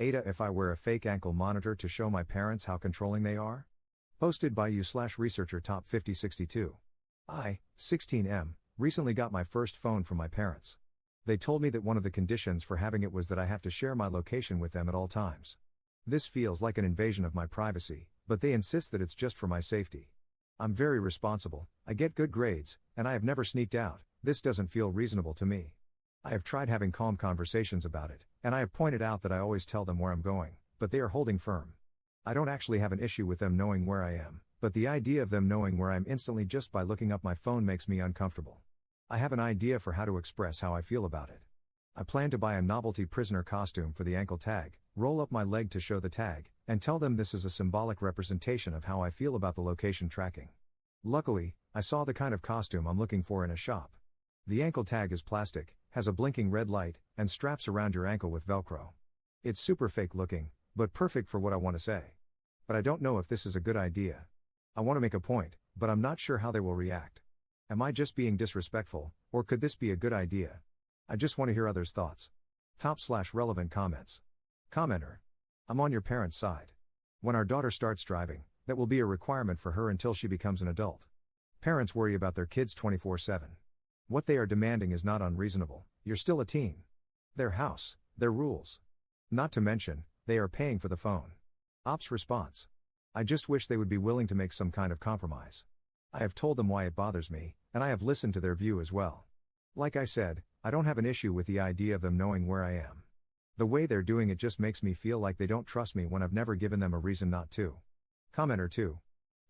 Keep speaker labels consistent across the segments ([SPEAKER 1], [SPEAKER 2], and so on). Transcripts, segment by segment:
[SPEAKER 1] AITAH, if I wear a fake ankle monitor to show my parents how controlling they are? Posted by you/researcher top 5062. I, 16M, recently got my first phone from my parents. They told me that one of the conditions for having it was that I have to share my location with them at all times. This feels like an invasion of my privacy, but they insist that it's just for my safety. I'm very responsible, I get good grades, and I have never sneaked out. This doesn't feel reasonable to me. I have tried having calm conversations about it, and I have pointed out that I always tell them where I'm going, but they are holding firm. I don't actually have an issue with them knowing where I am, but the idea of them knowing where I am instantly just by looking up my phone makes me uncomfortable. I have an idea for how to express how I feel about it. I plan to buy a novelty prisoner costume for the ankle tag, roll up my leg to show the tag, and tell them this is a symbolic representation of how I feel about the location tracking. Luckily, I saw the kind of costume I'm looking for in a shop. The ankle tag is plastic, has a blinking red light, and straps around your ankle with Velcro. It's super fake looking, but perfect for what I want to say. But I don't know if this is a good idea. I want to make a point, but I'm not sure how they will react. Am I just being disrespectful, or could this be a good idea? I just want to hear others' thoughts. Top/relevant comments. Commenter. I'm on your parents' side. When our daughter starts driving, that will be a requirement for her until she becomes an adult. Parents worry about their kids 24/7. What they are demanding is not unreasonable, you're still a teen. Their house, their rules. Not to mention, they are paying for the phone. Ops response. I just wish they would be willing to make some kind of compromise. I have told them why it bothers me, and I have listened to their view as well. Like I said, I don't have an issue with the idea of them knowing where I am. The way they're doing it just makes me feel like they don't trust me when I've never given them a reason not to. Commenter 2.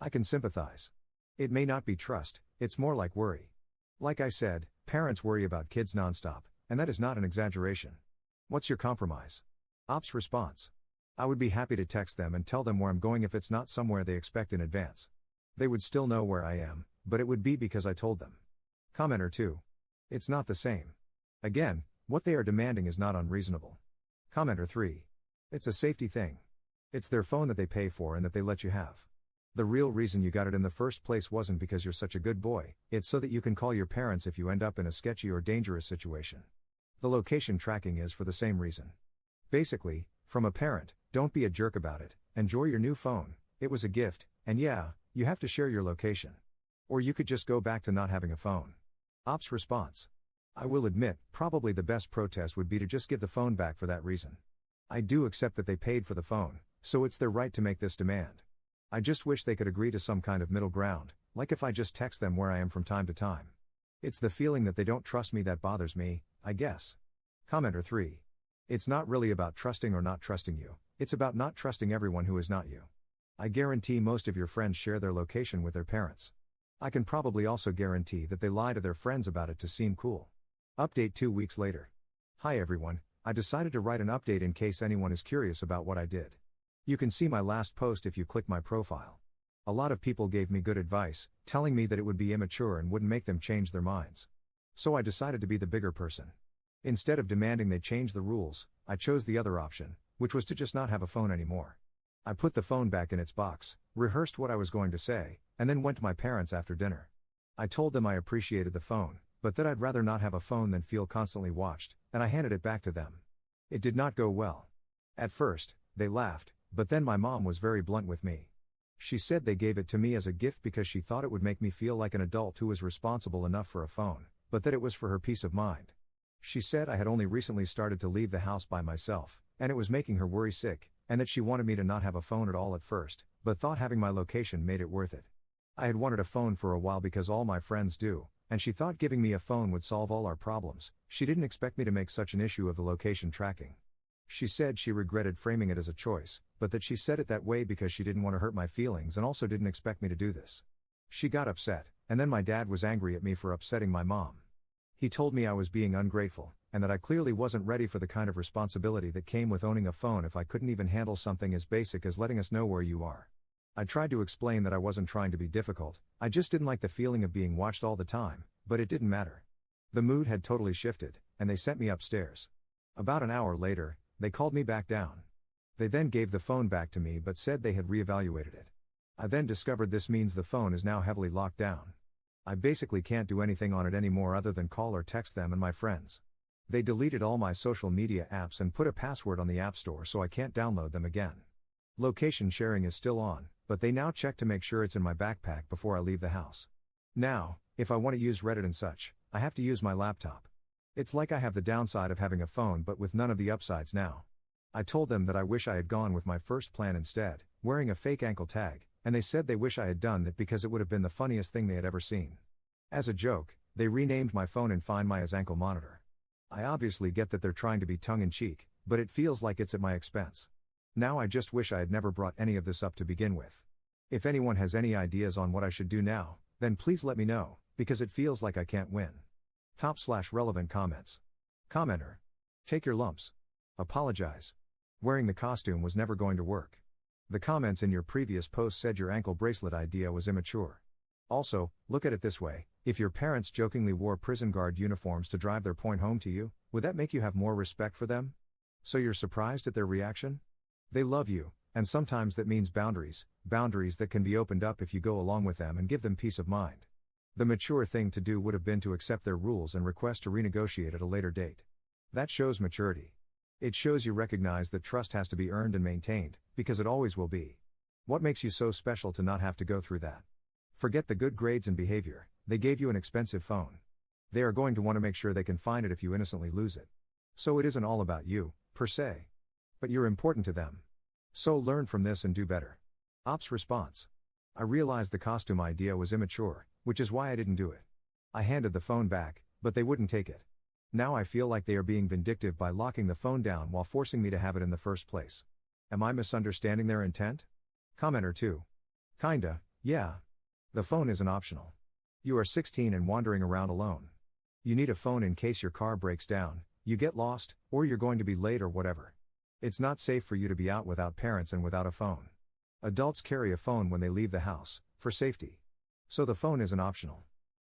[SPEAKER 1] I can sympathize. It may not be trust, it's more like worry. Like I said, parents worry about kids nonstop, and that is not an exaggeration. What's your compromise? Ops response. I would be happy to text them and tell them where I'm going if it's not somewhere they expect in advance. They would still know where I am, but it would be because I told them. Commenter 2. It's not the same. Again, what they are demanding is not unreasonable. Commenter 3. It's a safety thing. It's their phone that they pay for and that they let you have. The real reason you got it in the first place wasn't because you're such a good boy, it's so that you can call your parents if you end up in a sketchy or dangerous situation. The location tracking is for the same reason. Basically, from a parent, don't be a jerk about it, enjoy your new phone, it was a gift, and yeah, you have to share your location. Or you could just go back to not having a phone. Ops response. I will admit, probably the best protest would be to just give the phone back for that reason. I do accept that they paid for the phone, so it's their right to make this demand. I just wish they could agree to some kind of middle ground, like if I just text them where I am from time to time. It's the feeling that they don't trust me that bothers me, I guess. Commenter 3. It's not really about trusting or not trusting you, it's about not trusting everyone who is not you. I guarantee most of your friends share their location with their parents. I can probably also guarantee that they lie to their friends about it to seem cool. Update 2 weeks later. Hi everyone, I decided to write an update in case anyone is curious about what I did. You can see my last post if you click my profile. A lot of people gave me good advice, telling me that it would be immature and wouldn't make them change their minds. So I decided to be the bigger person. Instead of demanding they change the rules, I chose the other option, which was to just not have a phone anymore. I put the phone back in its box, rehearsed what I was going to say, and then went to my parents after dinner. I told them I appreciated the phone, but that I'd rather not have a phone than feel constantly watched, and I handed it back to them. It did not go well. At first, they laughed, but then my mom was very blunt with me. She said they gave it to me as a gift because she thought it would make me feel like an adult who was responsible enough for a phone, but that it was for her peace of mind. She said I had only recently started to leave the house by myself, and it was making her worry sick, and that she wanted me to not have a phone at all at first, but thought having my location made it worth it. I had wanted a phone for a while because all my friends do, and she thought giving me a phone would solve all our problems. She didn't expect me to make such an issue of the location tracking. She said she regretted framing it as a choice, but that she said it that way because she didn't want to hurt my feelings and also didn't expect me to do this. She got upset, and then my dad was angry at me for upsetting my mom. He told me I was being ungrateful, and that I clearly wasn't ready for the kind of responsibility that came with owning a phone if I couldn't even handle something as basic as letting us know where you are. I tried to explain that I wasn't trying to be difficult, I just didn't like the feeling of being watched all the time, but it didn't matter. The mood had totally shifted, and they sent me upstairs. About an hour later, they called me back down. They then gave the phone back to me but said they had reevaluated it. I then discovered this means the phone is now heavily locked down. I basically can't do anything on it anymore other than call or text them and my friends. They deleted all my social media apps and put a password on the App Store so I can't download them again. Location sharing is still on, but they now check to make sure it's in my backpack before I leave the house. Now, if I want to use Reddit and such, I have to use my laptop. It's like I have the downside of having a phone but with none of the upsides now. I told them that I wish I had gone with my first plan instead, wearing a fake ankle tag, and they said they wish I had done that because it would have been the funniest thing they had ever seen. As a joke, they renamed my phone in Find My as Ankle Monitor. I obviously get that they're trying to be tongue-in-cheek, but it feels like it's at my expense. Now I just wish I had never brought any of this up to begin with. If anyone has any ideas on what I should do now, then please let me know, because it feels like I can't win. Top/relevant comments. Commenter. Take your lumps. Apologize. Wearing the costume was never going to work. The comments in your previous post said your ankle bracelet idea was immature. Also, look at it this way, if your parents jokingly wore prison guard uniforms to drive their point home to you, would that make you have more respect for them? So you're surprised at their reaction? They love you, and sometimes that means boundaries that can be opened up if you go along with them and give them peace of mind. The mature thing to do would have been to accept their rules and request to renegotiate at a later date. That shows maturity. It shows you recognize that trust has to be earned and maintained, because it always will be. What makes you so special to not have to go through that? Forget the good grades and behavior, they gave you an expensive phone. They are going to want to make sure they can find it if you innocently lose it. So it isn't all about you, per se. But you're important to them. So learn from this and do better. Ops response. I realized the costume idea was immature, which is why I didn't do it. I handed the phone back, but they wouldn't take it. Now I feel like they are being vindictive by locking the phone down while forcing me to have it in the first place. Am I misunderstanding their intent? Commenter 2. Kinda, yeah. The phone isn't optional. You are 16 and wandering around alone. You need a phone in case your car breaks down, you get lost, or you're going to be late or whatever. It's not safe for you to be out without parents and without a phone. Adults carry a phone when they leave the house, for safety. So the phone isn't optional.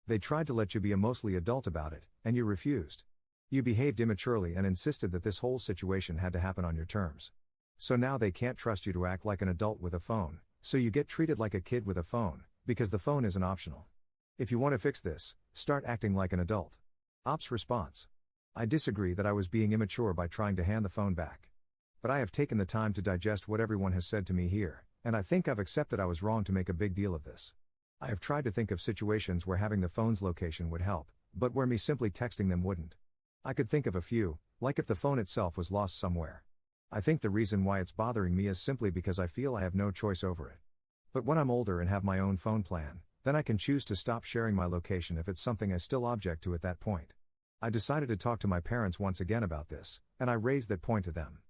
[SPEAKER 1] They tried to let you be a mostly adult about it, and you refused. You behaved immaturely and insisted that this whole situation had to happen on your terms. So now they can't trust you to act like an adult with a phone, so you get treated like a kid with a phone, because the phone isn't optional. If you want to fix this, start acting like an adult. Ops response. I disagree that I was being immature by trying to hand the phone back. But I have taken the time to digest what everyone has said to me here, and I think I've accepted I was wrong to make a big deal of this. I have tried to think of situations where having the phone's location would help, but where me simply texting them wouldn't. I could think of a few, like if the phone itself was lost somewhere. I think the reason why it's bothering me is simply because I feel I have no choice over it. But when I'm older and have my own phone plan, then I can choose to stop sharing my location if it's something I still object to at that point. I decided to talk to my parents once again about this, and I raised that point to them.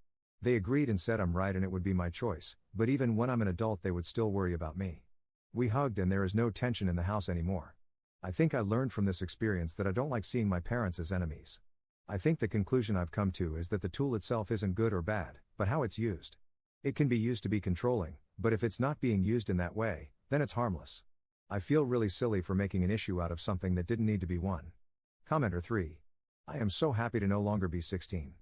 [SPEAKER 1] They agreed and said I'm right and it would be my choice, but even when I'm an adult they would still worry about me. We hugged and there is no tension in the house anymore. I think I learned from this experience that I don't like seeing my parents as enemies. I think the conclusion I've come to is that the tool itself isn't good or bad, but how it's used. It can be used to be controlling, but if it's not being used in that way, then it's harmless. I feel really silly for making an issue out of something that didn't need to be one. Commenter 3. I am so happy to no longer be 16.